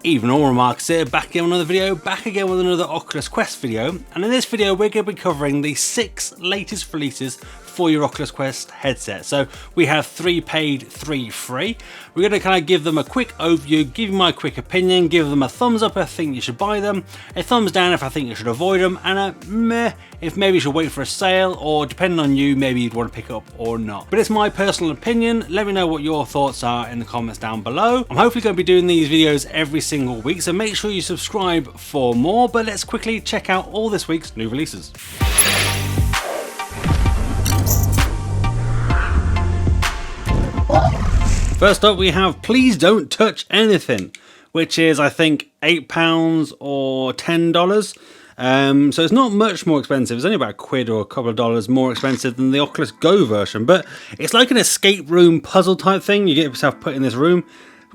Even all remarks here, back again with another video, back again with another Oculus Quest video, and in this video we're going to be covering the 6 latest releases for your Oculus Quest headset. So we have 3 paid, 3 free. We're going to kind of give them a quick overview, give you my quick opinion, give them a thumbs up if I think you should buy them, a thumbs down if I think you should avoid them, and a meh if maybe you should wait for a sale, or depending on you, maybe you'd want to pick it up or not. But it's my personal opinion. Let me know what your thoughts are in the comments down below. I'm hopefully going to be doing these videos every single week, so make sure you subscribe for more, but let's quickly check out all this week's new releases. First up we have Please Don't Touch Anything, which is I think £8 or $10. So it's not much more expensive. It's only about £1 or a couple of dollars more expensive than the Oculus Go version, but it's like an escape room puzzle type thing. You get yourself put in this room.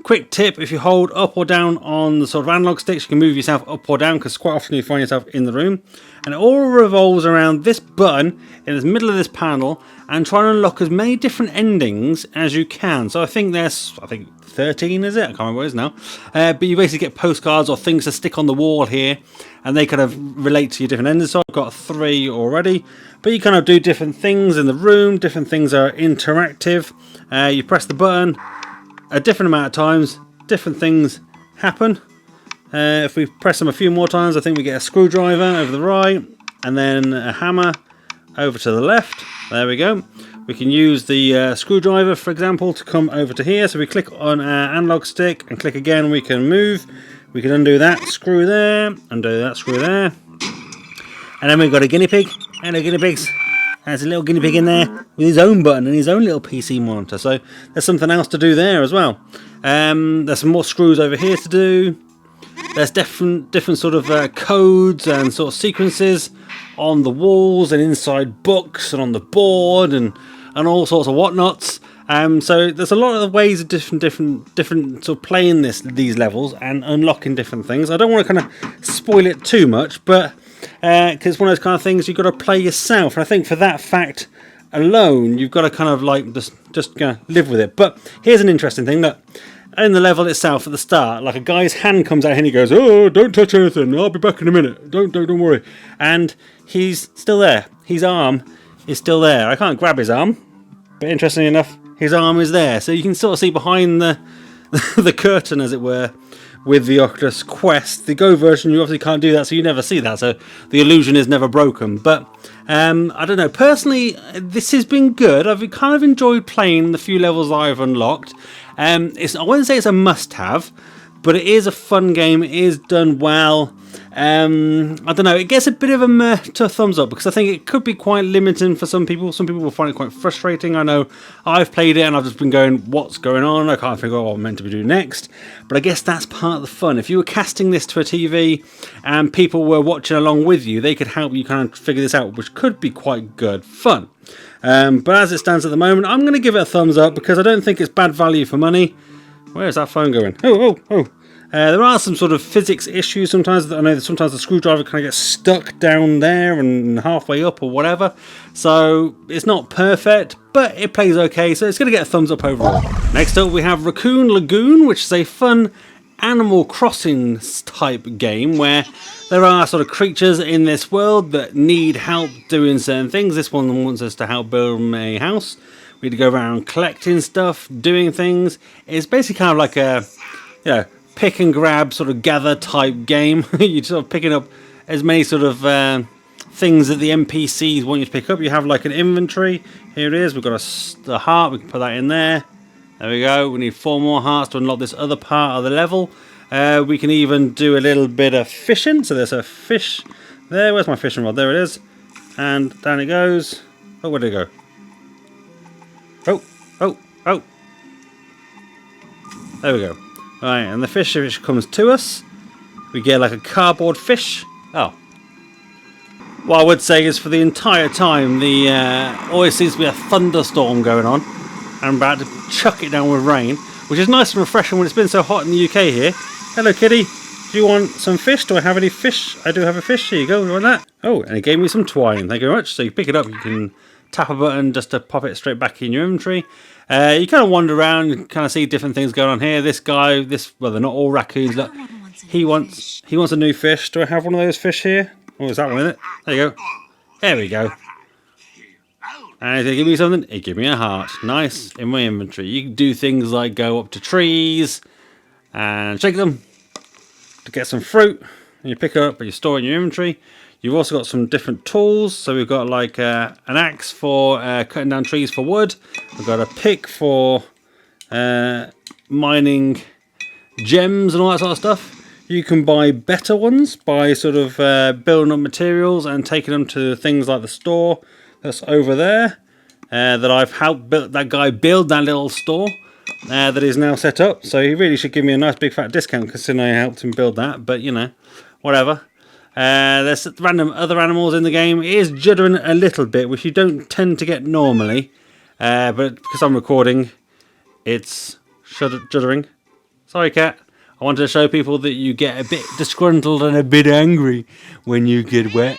Quick tip, if you hold up or down on the sort of analog sticks, you can move yourself up or down, because quite often you find yourself in the room. And it all revolves around this button in the middle of this panel and trying to unlock as many different endings as you can. So I think there's 13, is it? I can't remember what it is now. But you basically get postcards or things to stick on the wall here, and they kind of relate to your different endings. So I've got 3 already. But you kind of do different things in the room. Different things are interactive. You press the button a different amount of times, different things happen. If we press them a few more times, I think we get a screwdriver over the right, and then a hammer over to the left. There we go. We can use the screwdriver, for example, to come over to here. So we click on our analog stick and click again, we can move. We can undo that screw there, undo that screw there. And then we've got a guinea pig, and the guinea pigs. There's a little guinea pig in there with his own button and his own little PC monitor. So there's something else to do there as well. There's some more screws over here to do. There's different sort of codes and sort of sequences on the walls and inside books and on the board and all sorts of whatnots. So there's a lot of ways of different sort of playing these levels and unlocking different things. I don't want to kind of spoil it too much, but because it's one of those kind of things you've got to play yourself, and I think for that fact alone you've got to kind of like just live with it. But here's an interesting thing, that in the level itself at the start, like a guy's hand comes out and he goes, "Oh, don't touch anything, I'll be back in a minute, don't worry," and he's still there. His arm is still there. I can't grab his arm, but interestingly enough his arm is there, so you can sort of see behind the the curtain, as it were, with the Oculus Quest. The Go version, you obviously can't do that, so you never see that, so the illusion is never broken. But I don't know, personally this has been good. I've kind of enjoyed playing the few levels I've unlocked. I wouldn't say it's a must-have, but it is a fun game. It is done well. I don't know, it gets a bit of a meh to a thumbs up, because I think it could be quite limiting for some people. Some people will find it quite frustrating. I know I've played it and I've just been going, what's going on? I can't figure out what I'm meant to be doing next. But I guess that's part of the fun. If you were casting this to a TV and people were watching along with you, they could help you kind of figure this out, which could be quite good fun. But as it stands at the moment, I'm going to give it a thumbs up, because I don't think it's bad value for money. Where's that phone going? Oh. There are some sort of physics issues sometimes. I know that sometimes the screwdriver kind of gets stuck down there and halfway up or whatever. So it's not perfect, but it plays okay. So it's going to get a thumbs up overall. Next up we have Racoon Lagoon, which is a fun Animal Crossing type game where there are sort of creatures in this world that need help doing certain things. This one wants us to help build a house. We need to go around collecting stuff, doing things. It's basically kind of like a, pick and grab sort of gather type game. You're sort of picking up as many sort of things that the NPCs want you to pick up. You have like an inventory. Here it is. We've got a heart. We can put that in there. There we go. We need 4 more hearts to unlock this other part of the level. We can even do a little bit of fishing. So there's a fish there. Where's my fishing rod? There it is. And down it goes. Oh, where did it go? Oh. There we go. Right, and the fish comes to us. We get like a cardboard fish. Oh. What I would say is for the entire time, always seems to be a thunderstorm going on. I'm about to chuck it down with rain, which is nice and refreshing when it's been so hot in the UK here. Hello, kitty. Do you want some fish? Do I have any fish? I do have a fish. Here you go. You want that? Oh, and it gave me some twine. Thank you very much. So you pick it up. You can tap a button just to pop it straight back in your inventory. You kind of wander around and kind of see different things going on here. This guy, well, they're not all raccoons. Look, he wants a new fish. Do I have one of those fish here? Oh, is that one in it? There you go. There we go. And if they give me something, he give me a heart. Nice, in my inventory. You can do things like go up to trees and shake them to get some fruit. And you pick it up and you store it in your inventory. You've also got some different tools. So we've got like an axe for cutting down trees for wood. We've got a pick for mining gems and all that sort of stuff. You can buy better ones by sort of building up materials and taking them to things like the store that's over there. That I've helped that guy build that little store that is now set up. So he really should give me a nice big fat discount considering I helped him build that. But you know, whatever. There's random other animals in the game. It is juddering a little bit, which you don't tend to get normally. But because I'm recording, it's juddering. Sorry, cat. I wanted to show people that you get a bit disgruntled and a bit angry when you get wet.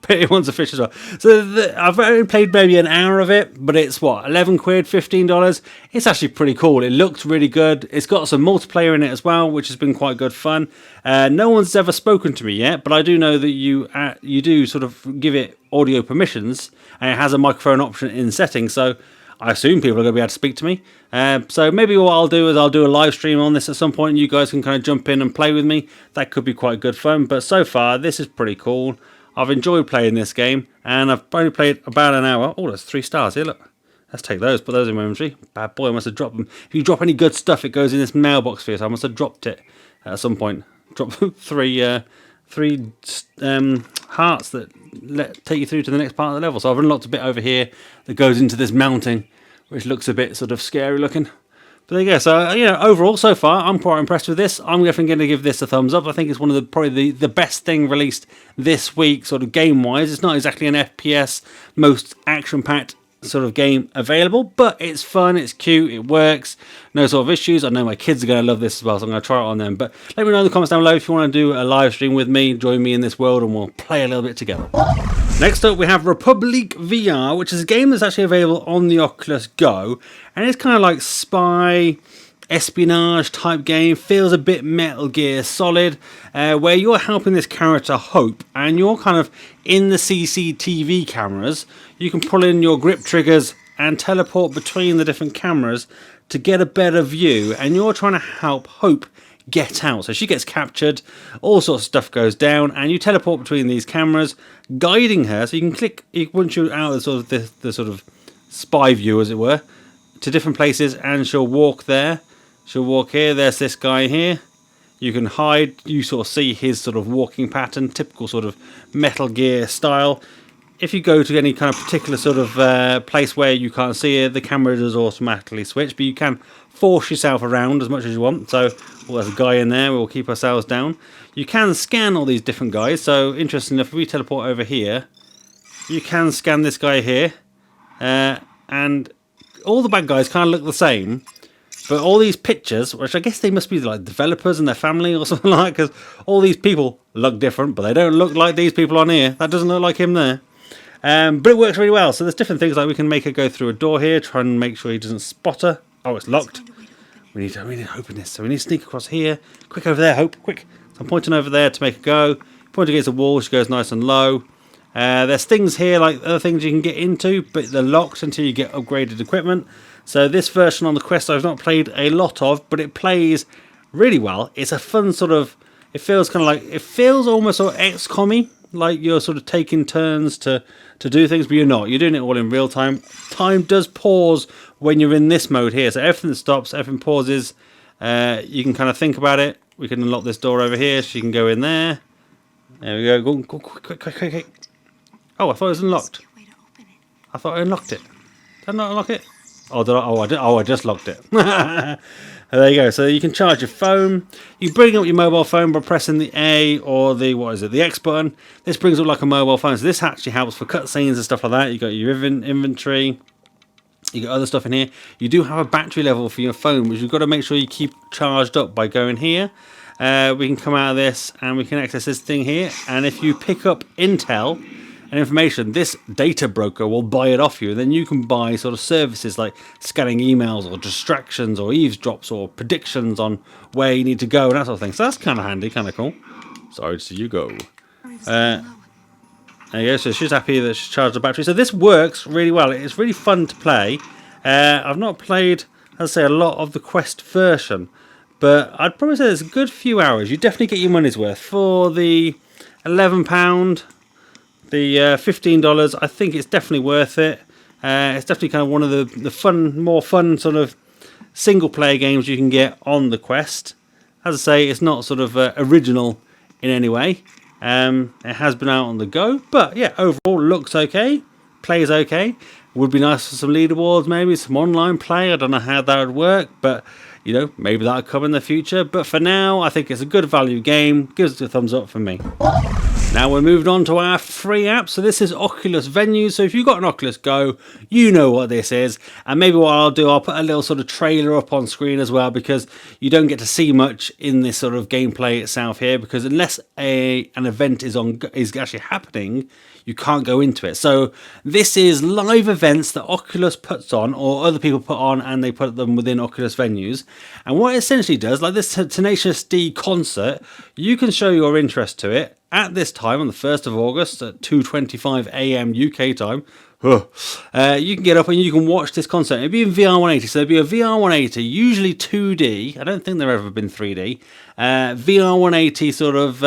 But it wants a fish as well. So I've only played maybe an hour of it, but it's what, 11 quid, $15? It's actually pretty cool. It looks really good. It's got some multiplayer in it as well, which has been quite good fun. No one's ever spoken to me yet, but I do know that you do sort of give it audio permissions, and it has a microphone option in settings, so I assume people are going to be able to speak to me. So maybe what I'll do is I'll do a live stream on this at some point, and you guys can kind of jump in and play with me. That could be quite good fun, but so far, this is pretty cool. I've enjoyed playing this game, and I've only played about an hour. Oh, there's 3 stars here, look. Let's take those, put those in my inventory. Bad boy, I must have dropped them. If you drop any good stuff, it goes in this mailbox for you, so I must have dropped it at some point. Dropped three hearts that take you through to the next part of the level. So I've unlocked a bit over here that goes into this mountain, which looks a bit sort of scary looking. But there you go. So, you know, overall, so far, I'm quite impressed with this. I'm definitely going to give this a thumbs up. I think it's one of probably the best thing released this week, sort of game-wise. It's not exactly an FPS, most action-packed sort of game available, but it's fun, it's cute, it works, no sort of issues. I know my kids are going to love this as well, so I'm going to try it on them. But let me know in the comments down below if you want to do a live stream with me, join me in this world, and we'll play a little bit together. Next up, we have République VR, which is a game that's actually available on the Oculus Go, and it's kind of like spy, espionage type game. Feels a bit Metal Gear Solid, where you're helping this character Hope, and you're kind of in the CCTV cameras. You can pull in your grip triggers and teleport between the different cameras to get a better view, and you're trying to help Hope get out. So she gets captured, all sorts of stuff goes down, and you teleport between these cameras, guiding her. So you can click, once you're out of the sort of spy view, as it were, to different places, and she'll walk there. She'll walk here. There's this guy here. You can hide. You sort of see his sort of walking pattern, typical sort of Metal Gear style. If you go to any kind of particular sort of place where you can't see it, the camera does automatically switch, but you can force yourself around as much as you want. So, well, there's a guy in there. We'll keep ourselves down. You can scan all these different guys. So, interesting enough, if we teleport over here, you can scan this guy here. And all the bad guys kind of look the same. But all these pictures, which I guess they must be like developers and their family or something like that, because all these people look different, but they don't look like these people on here. That doesn't look like him there. But it works really well. So there's different things, like we can make her go through a door here, try and make sure he doesn't spot her. Oh, it's locked. We need to open this. So we need to sneak across here. Quick over there, Hope, quick. So I'm pointing over there to make her go. Point against the wall, she goes nice and low. There's things here, like other things you can get into, but they're locked until you get upgraded equipment. So this version on the Quest I've not played a lot of, but it plays really well. It's a fun sort of, it feels kind of like, it feels almost sort of XCOM-y, like you're sort of taking turns to do things, but you're not. You're doing it all in real time. Time does pause when you're in this mode here, so everything stops, everything pauses. You can kind of think about it. We can unlock this door over here, so you can go in there. There we go. Go quick. Oh, I thought it was unlocked. I thought I unlocked it. Did I not unlock it? Oh, did I? I just locked it. There you go. So you can charge your phone. You bring up your mobile phone by pressing the A or the X button. This brings up like a mobile phone. So this actually helps for cutscenes and stuff like that. You got your inventory. You got other stuff in here. You do have a battery level for your phone, which you've got to make sure you keep charged up by going here. We can come out of this and we can access this thing here. And if you pick up intel, and information, this data broker will buy it off you, and then you can buy sort of services like scanning emails or distractions or eavesdrops or predictions on where you need to go and that sort of thing. So that's kind of handy, kind of cool. Sorry to see you go. There you go. So she's happy that she's charged the battery. So this works really well. It's really fun to play. I've not played, as I say, a lot of the Quest version, but I'd probably say there's a good few hours. You definitely get your money's worth for the £11, the $15. I think it's definitely worth it. It's definitely kind of one of the more fun sort of single player games you can get on the Quest. As I say, it's not sort of original in any way. It has been out on the go, but yeah, overall looks okay, plays okay. Would be nice for some leaderboards, maybe some online play. I don't know how that would work, but you know, maybe that'll come in the future. But for now, I think it's a good value game. Gives it a thumbs up for me. Now we're moving on to our free app. So this is Oculus Venues. So if you've got an Oculus Go, you know what this is. And maybe what I'll do, I'll put a little sort of trailer up on screen as well, because you don't get to see much in this sort of gameplay itself here, because unless an event is actually happening, you can't go into it. So this is live events that Oculus puts on, or other people put on, and they put them within Oculus Venues. And what it essentially does, like this Tenacious D concert, you can show your interest to it at this time on the 1st of August at 2:25 AM UK time. You can get up and you can watch this concert. It'll be in VR 180, so there'll be a VR 180, usually 2D. I don't think they've ever been 3D. VR 180 sort of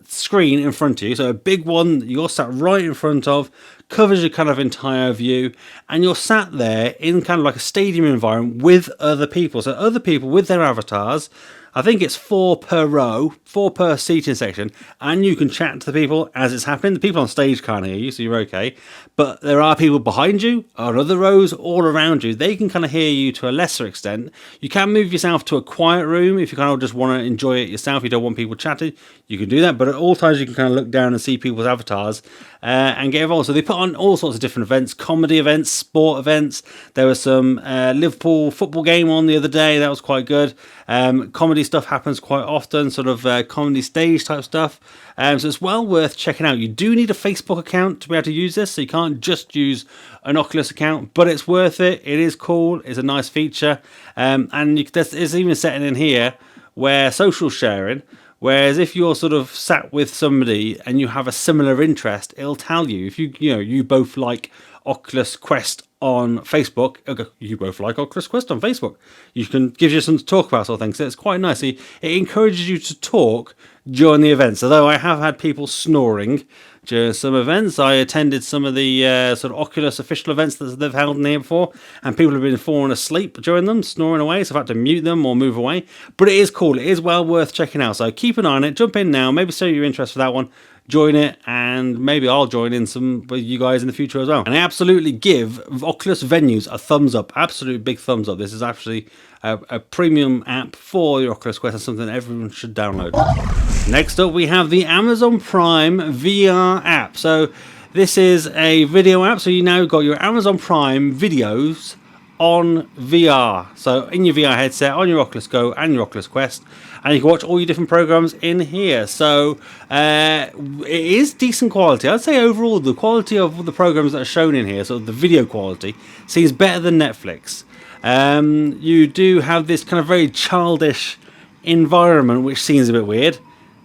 screen in front of you, so a big one that you're sat right in front of, covers your kind of entire view, and you're sat there in kind of like a stadium environment with other people. So other people with their avatars. I think it's 4 per row, 4 per seating section, and you can chat to the people as it's happening. The people on stage can't hear you, so you're okay. But there are people behind you, or other rows all around you. They can kind of hear you to a lesser extent. You can move yourself to a quiet room if you kind of just want to enjoy it yourself. You don't want people chatting, you can do that. But at all times, you can kind of look down and see people's avatars and get involved. So they put on all sorts of different events, comedy events, sport events. There was some Liverpool football game on the other day. That was quite good. Comedy stuff happens quite often, sort of comedy stage type stuff. So it's well worth checking out. You do need a Facebook account to be able to use this, so you can't just use an Oculus account, but it's worth it. It is cool. It's a nice feature. And there's even a setting in here where social sharing, whereas if you're sort of sat with somebody and you have a similar interest, it'll tell you if you both like Oculus Quest on Facebook. Okay, you both like Oculus Quest on Facebook. You can give you something to talk about, sort of thing. So it's quite nice. It encourages you to talk during the events. Although I have had people snoring during some events. I attended some of the sort of Oculus official events that they've held in here before, and people have been falling asleep during them, snoring away. So I've had to mute them or move away. But it is cool. It is well worth checking out. So keep an eye on it. Jump in now. Maybe show your interest for that one. Join it, and maybe I'll join in some with you guys in the future as well. And I absolutely give Oculus Venues a thumbs up, absolute big thumbs up. This is actually a premium app for the Oculus Quest and something everyone should download. Next up, we have the Amazon Prime VR app. So this is a video app, so you now got your Amazon Prime videos on VR. So in your VR headset, on your Oculus Go and your Oculus Quest, and you can watch all your different programs in here. So it is decent quality. I'd say overall the quality of the programs that are shown in here, so the video quality, seems better than Netflix. You do have this kind of very childish environment, which seems a bit weird,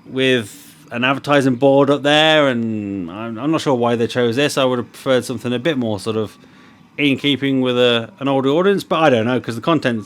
with an advertising board up there, and I'm not sure why they chose this. I would have preferred something a bit more sort of in keeping with an older audience, but I don't know, because the content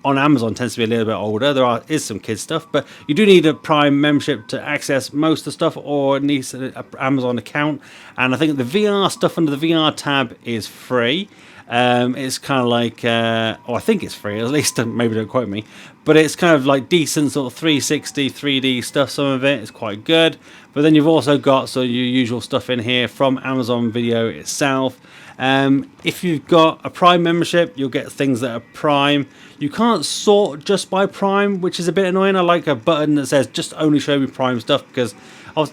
on Amazon tends to be a little bit older. There is some kids stuff, but you do need a Prime membership to access most of the stuff, or needs an Amazon account. And I think the VR stuff under the VR tab is free. It's kind of like, I think it's free, at least, maybe don't quote me, but it's kind of like decent sort of 360 3D stuff. Some of it is quite good, but then you've also got your usual stuff in here from Amazon Video itself. If you've got a Prime membership, you'll get things that are Prime. You can't sort just by Prime, which is a bit annoying. I like a button that says just only show me Prime stuff, because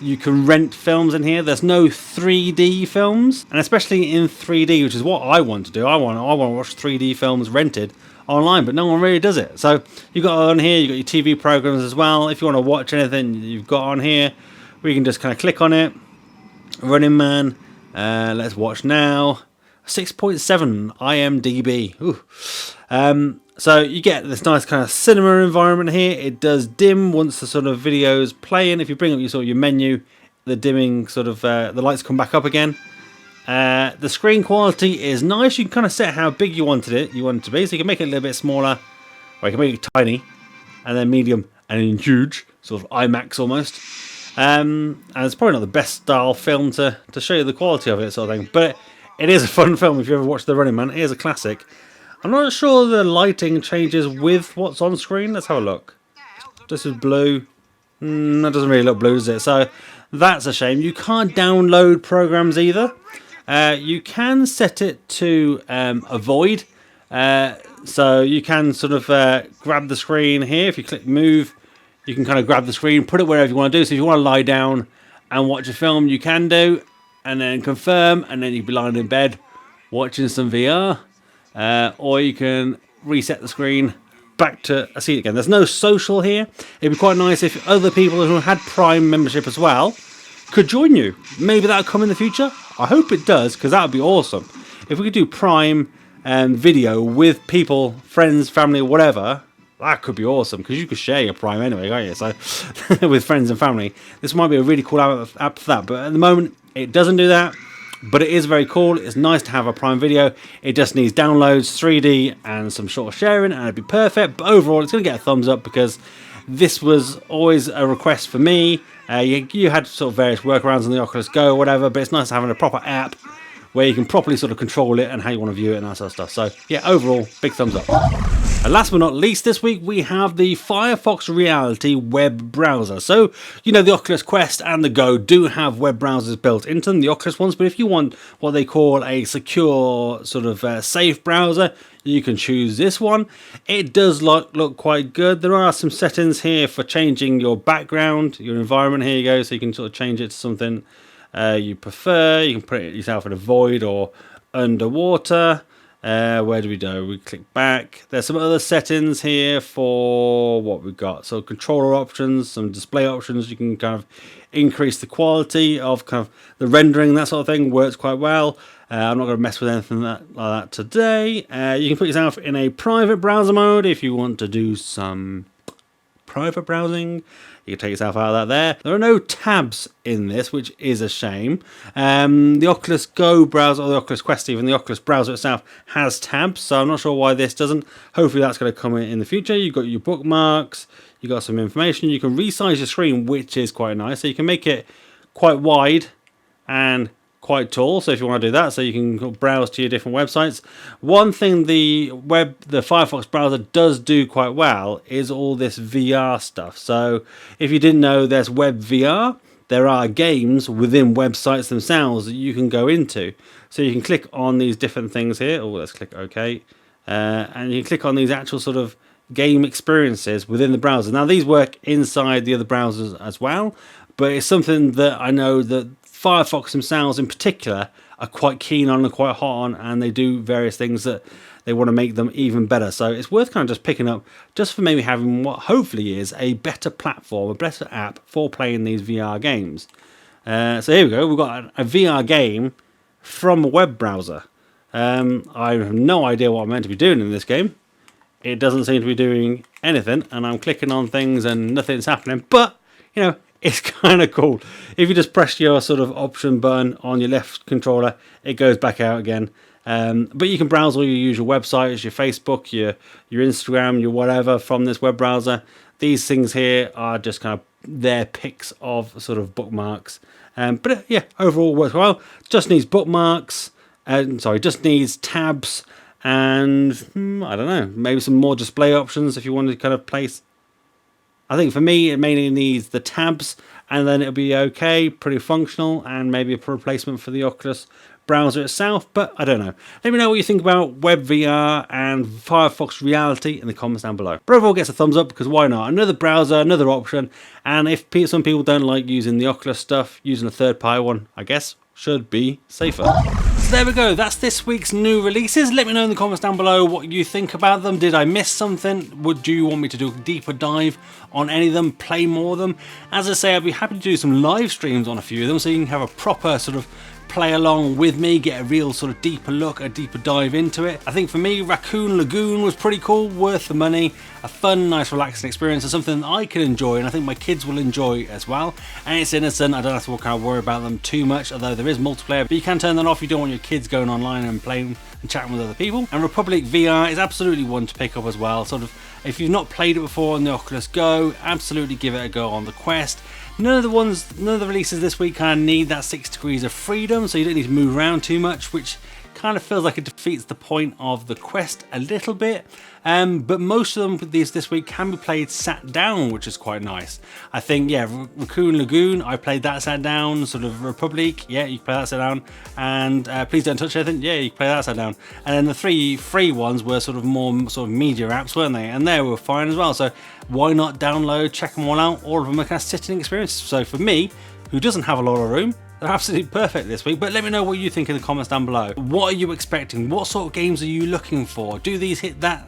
you can rent films in here. There's no 3D films, and especially in 3D, which is what I want to do. I want to watch 3D films rented online, but no one really does it. So you've got on here, you've got your TV programs as well. If you want to watch anything, you've got on here, where you can just kind of click on it. Running Man, Let's watch now. 6.7 IMDb. So you get this nice kind of cinema environment here. It does dim once the sort of video's playing. If you bring up your sort of your menu, the dimming sort of the lights come back up again. The screen quality is nice. You can kind of set how big you wanted it. You want it to be, so you can make it a little bit smaller, or you can make it tiny, and then medium, and then huge, sort of IMAX almost. And it's probably not the best style film to show you the quality of it, sort of thing. But it is a fun film if you ever watched The Running Man. It is a classic. I'm not sure the lighting changes with what's on screen. Let's have a look. This is blue. That doesn't really look blue, does it? So that's a shame. You can't download programs either. You can set it to avoid. So you can sort of grab the screen here. If you click move, you can kind of grab the screen, put it wherever you want to do. So if you want to lie down and watch a film, you can do. And then confirm, and then you'll be lying in bed watching some VR. Or you can reset the screen back to a seat again. There's no social here. It'd be quite nice if other people who had Prime membership as well could join you. Maybe that'll come in the future. I hope it does, because that would be awesome. If we could do Prime video with people, friends, family, whatever, that could be awesome, because you could share your Prime anyway, can't you? So with friends and family. This might be a really cool app for that, but at the moment it doesn't do that. But it is very cool. It's nice to have a Prime Video. It just needs downloads, 3D, and some sort of sharing, and it'd be perfect. But overall, it's going to get a thumbs up, because this was always a request for me. You had sort of various workarounds on the Oculus Go or whatever, but it's nice having a proper app where you can properly sort of control it and how you want to view it and that sort of stuff. So yeah, overall, big thumbs up. And last but not least, this week we have the Firefox Reality web browser. So, you know, the Oculus Quest and the Go do have web browsers built into them, the Oculus ones, but if you want what they call a secure sort of safe browser, you can choose this one. It does look quite good. There are some settings here for changing your background, your environment. Here you go, so you can sort of change it to something you prefer. You can put it yourself in a void or underwater. Where do we go? We click back. There's some other settings here for what we've got. So controller options, some display options. You can kind of increase the quality of kind of the rendering, that sort of thing. Works quite well. I'm not going to mess with anything like that today. You can put yourself in a private browser mode if you want to do some private browsing. You can take yourself out of that there. There are no tabs in this, which is a shame. The Oculus Go browser, or the Oculus Quest even, the Oculus browser itself has tabs, so I'm not sure why this doesn't. Hopefully that's going to come in the future. You've got your bookmarks, you've got some information. You can resize your screen, which is quite nice. So you can make it quite wide and quite tall, so if you want to do that, so you can browse to your different websites. One thing the Firefox browser does do quite well is all this VR stuff. So if you didn't know, there's web VR. There are games within websites themselves that you can go into. So you can click on these different things here. Oh, let's click OK. And you can click on these actual sort of game experiences within the browser. Now these work inside the other browsers as well, but it's something that I know that Firefox themselves in particular are quite keen on and quite hot on, and they do various things that they want to make them even better. So it's worth kind of just picking up, just for maybe having what hopefully is a better platform, a better app for playing these VR games. So here we go, we've got a VR game from a web browser. I have no idea what I'm meant to be doing in this game. It doesn't seem to be doing anything, and I'm clicking on things and nothing's happening, but you know, it's kind of cool. If you just press your sort of option button on your left controller, it goes back out again. But you can browse all your usual websites, your Facebook, your Instagram, your whatever from this web browser. These things here are just kind of their picks of sort of bookmarks. But yeah, overall works well. Just needs bookmarks. Just needs tabs and I don't know, maybe some more display options if you want to kind of place. I think for me, it mainly needs the tabs, and then it'll be okay, pretty functional, and maybe a replacement for the Oculus browser itself, but I don't know. Let me know what you think about Web VR and Firefox Reality in the comments down below. But overall gets a thumbs up, because why not? Another browser, another option, and if some people don't like using the Oculus stuff, using a third-party one, I guess, should be safer. So there we go, that's this week's new releases. Let me know in the comments down below what you think about them. Did I miss something? Do you want me to do a deeper dive on any of them, play more of them? As I say, I'd be happy to do some live streams on a few of them, so you can have a proper sort of play along with me, get a real sort of deeper look, a deeper dive into it. I think for me, Racoon Lagoon was pretty cool, worth the money, a fun, nice, relaxing experience, and something that I can enjoy, and I think my kids will enjoy as well. And it's innocent, I don't have to kind of worry about them too much, although there is multiplayer, but you can turn that off. You don't want your kids going online and playing and chatting with other people. And Republic VR is absolutely one to pick up as well. Sort of, if you've not played it before on the Oculus Go, absolutely give it a go on the Quest. None of the releases this week kind of need that 6 degrees of freedom, so you don't need to move around too much, which kind of feels like it defeats the point of the Quest a little bit. But most of them this week can be played sat down, which is quite nice. I think, yeah, Racoon Lagoon, I played that sat down. Sort of Republic, yeah, you can play that sat down. And Please Don't Touch Anything, yeah, you can play that sat down. And then the 3 free ones were sort of more sort of media apps, weren't they? And they were fine as well. So why not download, check them all out? All of them are kind of sitting experiences. So for me, who doesn't have a lot of room, they're absolutely perfect this week. But let me know what you think in the comments down below. What are you expecting? What sort of games are you looking for? Do these hit that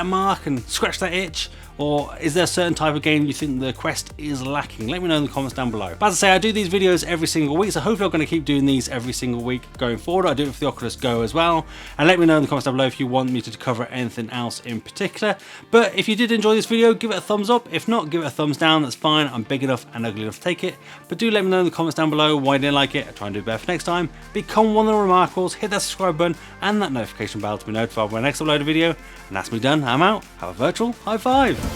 mark and scratch that itch? Or is there a certain type of game you think the Quest is lacking? Let me know in the comments down below. But as I say, I do these videos every single week, so hopefully I'm going to keep doing these every single week going forward. I do it for the Oculus Go as well. And let me know in the comments down below if you want me to cover anything else in particular. But if you did enjoy this video, give it a thumbs up. If not, give it a thumbs down. That's fine. I'm big enough and ugly enough to take it. But do let me know in the comments down below why you didn't like it. I'll try and do better for next time. Become one of the Remarkables. Hit that subscribe button and that notification bell to be notified when I next upload a video. And that's me done. I'm out. Have a virtual high five.